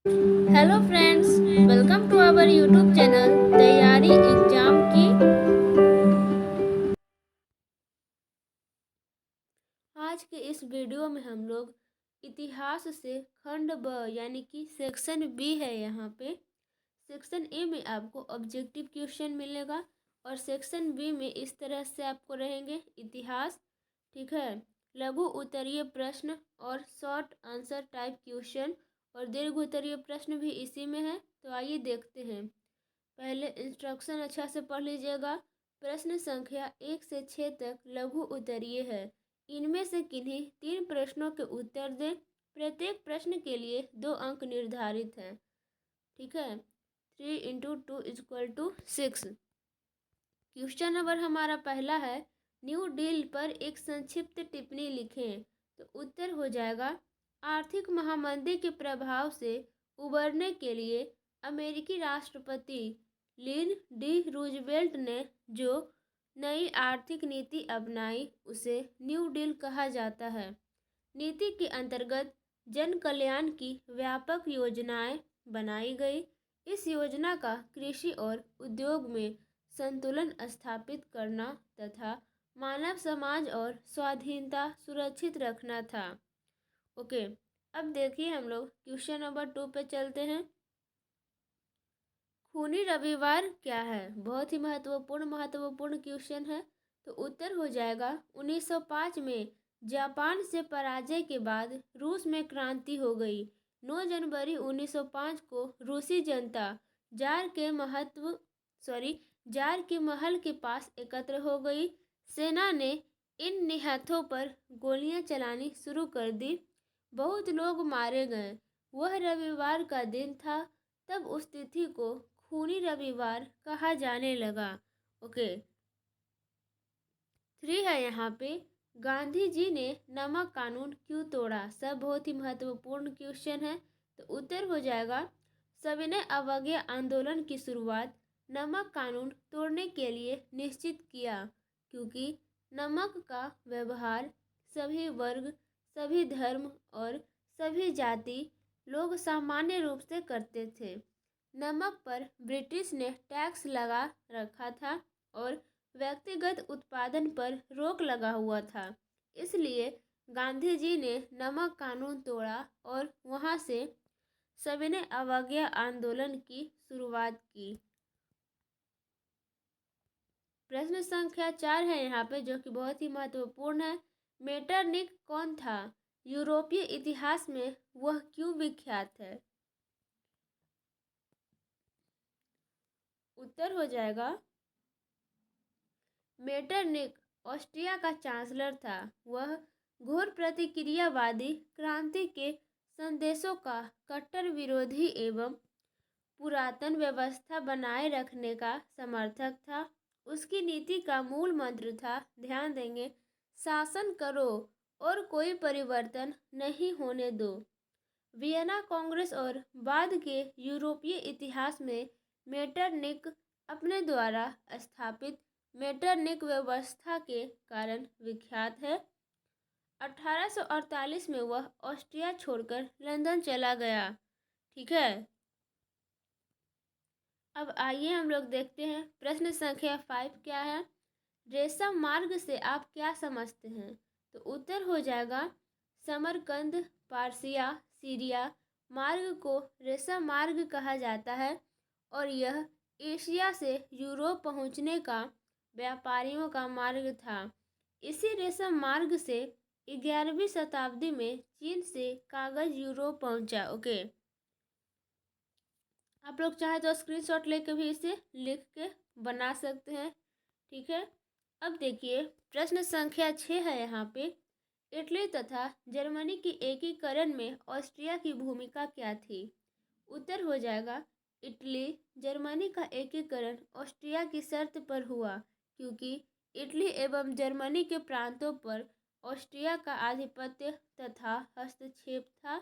Hello friends, welcome to our YouTube channel तैयारी exam की। आज के इस वीडियो में हम लोग इतिहास से खंड ब यानी कि सेक्शन बी है। यहाँ पे सेक्शन ए में आपको ऑब्जेक्टिव क्वेश्चन मिलेगा और सेक्शन बी में इस तरह से आपको रहेंगे इतिहास, ठीक है, लघु उत्तरीय प्रश्न और शॉर्ट आंसर टाइप क्वेश्चन और दीर्घ उत्तरीय प्रश्न भी इसी में है। तो आइए देखते हैं। पहले इंस्ट्रक्शन अच्छा से पढ़ लीजिएगा। प्रश्न संख्या 1 से 6 तक लघु उत्तरीय है। इनमें से किन्हीं 3 प्रश्नों के उत्तर दें। प्रत्येक प्रश्न के लिए 2 अंक निर्धारित हैं, ठीक है। 3 × 2 = 6। क्वेश्चन नंबर हमारा पहला है, न्यू डील पर एक संक्षिप्त टिप्पणी लिखें। तो उत्तर हो जाएगा, आर्थिक महामंदी के प्रभाव से उबरने के लिए अमेरिकी राष्ट्रपति लिन डी रूजवेल्ट ने जो नई आर्थिक नीति अपनाई उसे न्यू डील कहा जाता है। नीति के अंतर्गत जन कल्याण की व्यापक योजनाएं बनाई गई। इस योजना का कृषि और उद्योग में संतुलन स्थापित करना तथा मानव समाज और स्वाधीनता सुरक्षित रखना था। ओके, अब देखिए हम लोग क्वेश्चन नंबर 2 पे चलते हैं। खूनी रविवार क्या है? बहुत ही महत्वपूर्ण क्वेश्चन है। तो उत्तर हो जाएगा, 1905 में जापान से पराजय के बाद रूस में क्रांति हो गई। 9 जनवरी 1905 को रूसी जनता जार के महल के पास एकत्र हो गई। सेना ने इन निहत्थों पर गोलियां चलानी शुरू कर दी। बहुत लोग मारे गए। वह रविवार का दिन था, तब उस तिथि को खूनी रविवार कहा जाने लगा। ओके, 3 है यहाँ पे, गांधी जी ने नमक कानून क्यों तोड़ा? सब बहुत ही महत्वपूर्ण क्वेश्चन है। तो उत्तर हो जाएगा, सविनय अवज्ञा आंदोलन की शुरुआत नमक कानून तोड़ने के लिए निश्चित किया, क्योंकि नमक का व्यवहार सभी वर्ग, सभी धर्म और सभी जाति लोग सामान्य रूप से करते थे। नमक पर ब्रिटिश ने टैक्स लगा रखा था और व्यक्तिगत उत्पादन पर रोक लगा हुआ था। इसलिए गांधी जी ने नमक कानून तोड़ा और वहां से सविनय अवज्ञा आंदोलन की शुरुआत की। प्रश्न संख्या 4 है यहाँ पे, जो कि बहुत ही महत्वपूर्ण है। मेटरनिक कौन था? यूरोपीय इतिहास में वह क्यों विख्यात है? उत्तर हो जाएगा, मेटरनिक ऑस्ट्रिया का चांसलर था। वह घोर प्रतिक्रियावादी क्रांति के संदेशों का कट्टर विरोधी एवं पुरातन व्यवस्था बनाए रखने का समर्थक था। उसकी नीति का मूल मंत्र था, ध्यान देंगे, शासन करो और कोई परिवर्तन नहीं होने दो। वियना कांग्रेस और बाद के यूरोपीय इतिहास में मेटरनिक अपने द्वारा स्थापित मेटरनिक व्यवस्था के कारण विख्यात है। 1848 में वह ऑस्ट्रिया छोड़कर लंदन चला गया, ठीक है। अब आइए हम लोग देखते हैं प्रश्न संख्या 5 क्या है। रेशम मार्ग से आप क्या समझते हैं? तो उत्तर हो जाएगा, समरकंद, पार्सिया, सीरिया मार्ग को रेशम मार्ग कहा जाता है और यह एशिया से यूरोप पहुंचने का व्यापारियों का मार्ग था। इसी रेशम मार्ग से 11वीं शताब्दी में चीन से कागज यूरोप पहुंचा। ओके, आप लोग चाहे तो स्क्रीनशॉट लेके भी इसे लिख के बना सकते हैं, ठीक है। अब देखिए प्रश्न संख्या 6 है यहाँ पे, इटली तथा जर्मनी के एकीकरण में ऑस्ट्रिया की भूमिका क्या थी? उत्तर हो जाएगा, इटली जर्मनी का एकीकरण ऑस्ट्रिया की शर्त पर हुआ, क्योंकि इटली एवं जर्मनी के प्रांतों पर ऑस्ट्रिया का आधिपत्य तथा हस्तक्षेप था।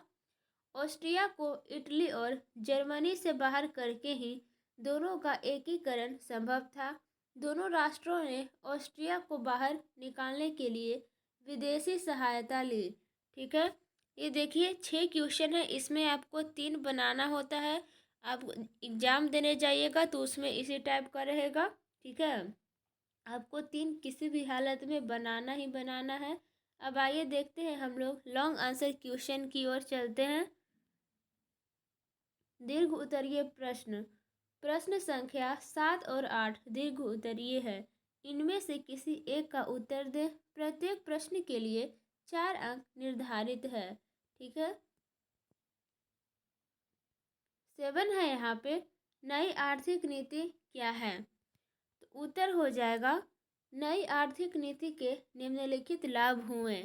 ऑस्ट्रिया को इटली और जर्मनी से बाहर करके ही दोनों का एकीकरण संभव था। दोनों राष्ट्रों ने ऑस्ट्रिया को बाहर निकालने के लिए विदेशी सहायता ली, ठीक है। ये देखिए 6 क्वेश्चन है, इसमें आपको 3 बनाना होता है। आप एग्ज़ाम देने जाइएगा तो उसमें इसी टाइप का रहेगा, ठीक है। आपको 3 किसी भी हालत में बनाना ही बनाना है। अब आइए देखते हैं हम लोग लॉन्ग आंसर क्वेश्चन की ओर चलते हैं। दीर्घ उत्तरीय प्रश्न। प्रश्न संख्या 7 और 8 दीर्घ उत्तरीय है। इनमें से किसी एक का उत्तर दें। प्रत्येक प्रश्न के लिए 4 अंक निर्धारित है, ठीक है। 7 है यहाँ पे, नई आर्थिक नीति क्या है? तो उत्तर हो जाएगा, नई आर्थिक नीति के निम्नलिखित लाभ हुए,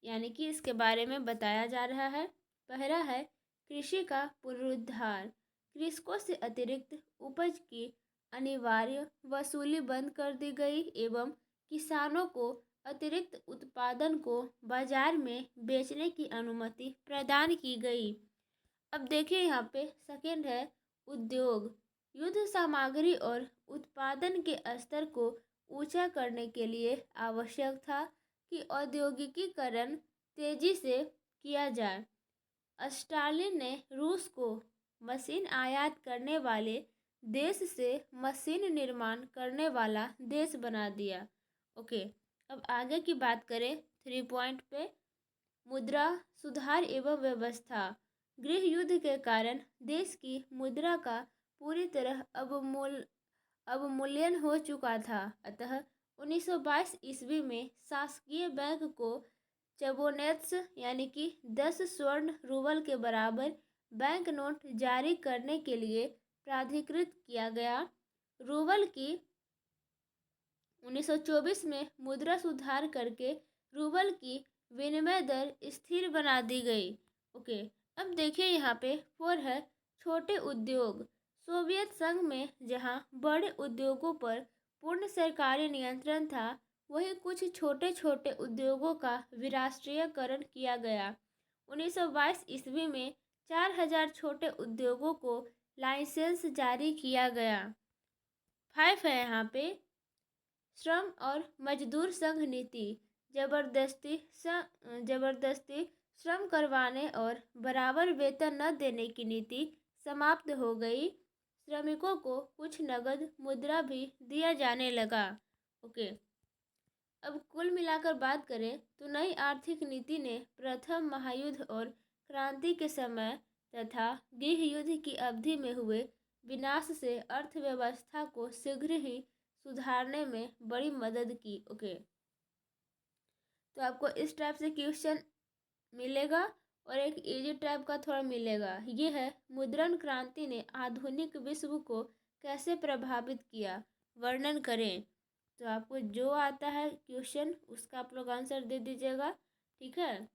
यानी कि इसके बारे में बताया जा रहा है। पहला है कृषि का पुनरुद्धार। कृषकों से अतिरिक्त उपज की अनिवार्य वसूली बंद कर दी गई एवं किसानों को अतिरिक्त उत्पादन को बाजार में बेचने की अनुमति प्रदान की गई। अब देखिए यहाँ पे सेकेंड है उद्योग। युद्ध सामग्री और उत्पादन के स्तर को ऊंचा करने के लिए आवश्यक था कि औद्योगिकीकरण तेजी से किया जाए। स्टालिन ने रूस को मशीन आयात करने वाले देश से मशीन निर्माण करने वाला देश बना दिया। ओके, अब आगे की बात करें 3 पॉइंट पे, मुद्रा सुधार एवं व्यवस्था। गृह युद्ध के कारण देश की मुद्रा का पूरी तरह अवमूल्यन हो चुका था। अतः 1922 ईस्वी में शासकीय बैंक को चबोनेट्स यानी कि 10 स्वर्ण रूबल के बराबर बैंक नोट जारी करने के लिए प्राधिकृत किया गया। रूबल की 1924 में मुद्रा सुधार करके रूबल की विनिमय दर स्थिर बना दी गई। ओके, अब देखिए यहाँ पे 4 है छोटे उद्योग। सोवियत संघ में जहाँ बड़े उद्योगों पर पूर्ण सरकारी नियंत्रण था, वहीं कुछ छोटे छोटे उद्योगों का विराष्ट्रीयकरण किया गया। 1922 ईस्वी में 4000 छोटे उद्योगों को लाइसेंस जारी किया गया। 5 है यहाँ पे श्रम और मजदूर संघ नीति। जबरदस्ती श्रम करवाने और बराबर वेतन न देने की नीति समाप्त हो गई। श्रमिकों को कुछ नगद मुद्रा भी दिया जाने लगा। ओके, अब कुल मिलाकर बात करें तो नई आर्थिक नीति ने प्रथम महायुद्ध और क्रांति के समय तथा गृह युद्ध की अवधि में हुए विनाश से अर्थव्यवस्था को शीघ्र ही सुधारने में बड़ी मदद की। ओके, तो आपको इस टाइप से क्वेश्चन मिलेगा और एक इजी टाइप का थोड़ा मिलेगा। ये है मुद्रण क्रांति ने आधुनिक विश्व को कैसे प्रभावित किया, वर्णन करें। तो आपको जो आता है क्वेश्चन उसका आप लोग आंसर दे दीजिएगा, ठीक है।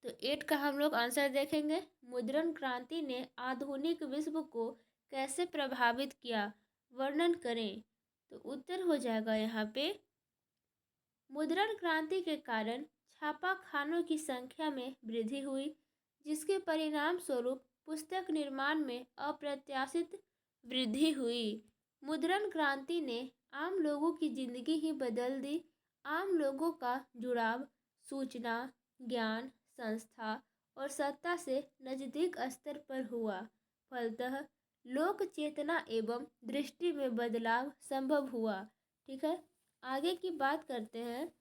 तो 8 का हम लोग आंसर देखेंगे। मुद्रण क्रांति ने आधुनिक विश्व को कैसे प्रभावित किया, वर्णन करें। तो उत्तर हो जाएगा यहाँ पे, मुद्रण क्रांति के कारण छापा खानों की संख्या में वृद्धि हुई, जिसके परिणाम स्वरूप पुस्तक निर्माण में अप्रत्याशित वृद्धि हुई। मुद्रण क्रांति ने आम लोगों की जिंदगी ही बदल दी। आम लोगों का जुड़ाव सूचना, ज्ञान, संस्था और सत्ता से नजदीक स्तर पर हुआ। फलतः लोक चेतना एवं दृष्टि में बदलाव संभव हुआ, ठीक है। आगे की बात करते हैं।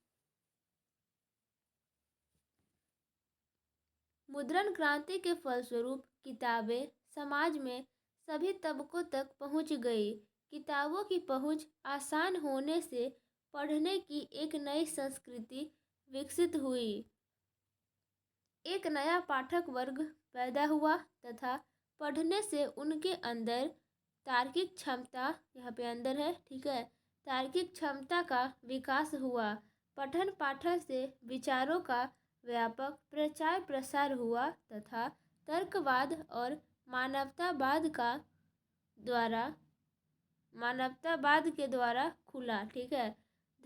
मुद्रण क्रांति के फलस्वरूप किताबें समाज में सभी तबकों तक पहुंच गई। किताबों की पहुंच आसान होने से पढ़ने की एक नई संस्कृति विकसित हुई। एक नया पाठक वर्ग पैदा हुआ तथा पढ़ने से उनके अंदर तार्किक क्षमता, यहाँ पे अंदर है, ठीक है, तार्किक क्षमता का विकास हुआ। पठन पाठन से विचारों का व्यापक प्रचार प्रसार हुआ तथा तर्कवाद और मानवतावाद के द्वारा खुला, ठीक है।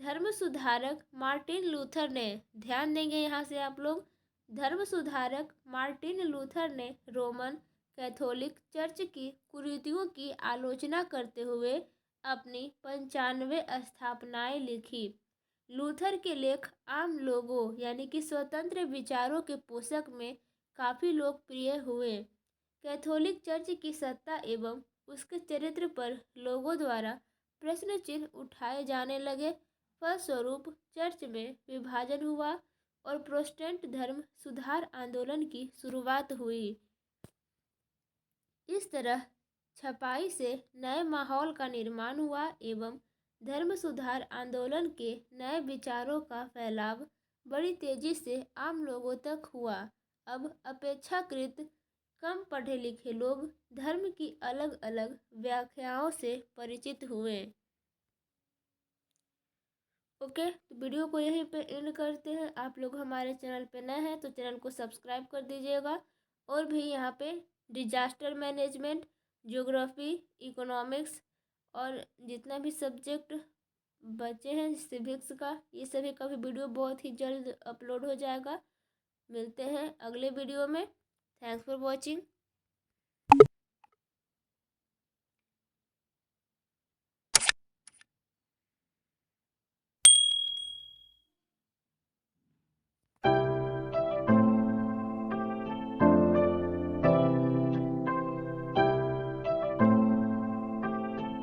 धर्म सुधारक मार्टिन लूथर ने, ध्यान देंगे यहाँ से आप लोग, धर्म सुधारक मार्टिन लूथर ने रोमन कैथोलिक चर्च की कुरीतियों की आलोचना करते हुए अपनी 95 स्थापनाएं लिखी। लूथर के लेख आम लोगों यानी कि स्वतंत्र विचारों के पोषक में काफ़ी लोकप्रिय हुए। कैथोलिक चर्च की सत्ता एवं उसके चरित्र पर लोगों द्वारा प्रश्न चिन्ह उठाए जाने लगे। फलस्वरूप चर्च में विभाजन हुआ और प्रोटेस्टेंट धर्म सुधार आंदोलन की शुरुआत हुई। इस तरह छपाई से नए माहौल का निर्माण हुआ एवं धर्म सुधार आंदोलन के नए विचारों का फैलाव बड़ी तेजी से आम लोगों तक हुआ। अब अपेक्षाकृत कम पढ़े लिखे लोग धर्म की अलग अलग व्याख्याओं से परिचित हुए। ओके, तो वीडियो को यहीं पे एंड करते हैं। आप लोग हमारे चैनल पे नए हैं तो चैनल को सब्सक्राइब कर दीजिएगा। और भी यहाँ पे डिजास्टर मैनेजमेंट, ज्योग्राफी, इकोनॉमिक्स और जितना भी सब्जेक्ट बचे हैं सिविक्स का, ये सभी का भी वीडियो बहुत ही जल्द अपलोड हो जाएगा। मिलते हैं अगले वीडियो में। Thanks for watching.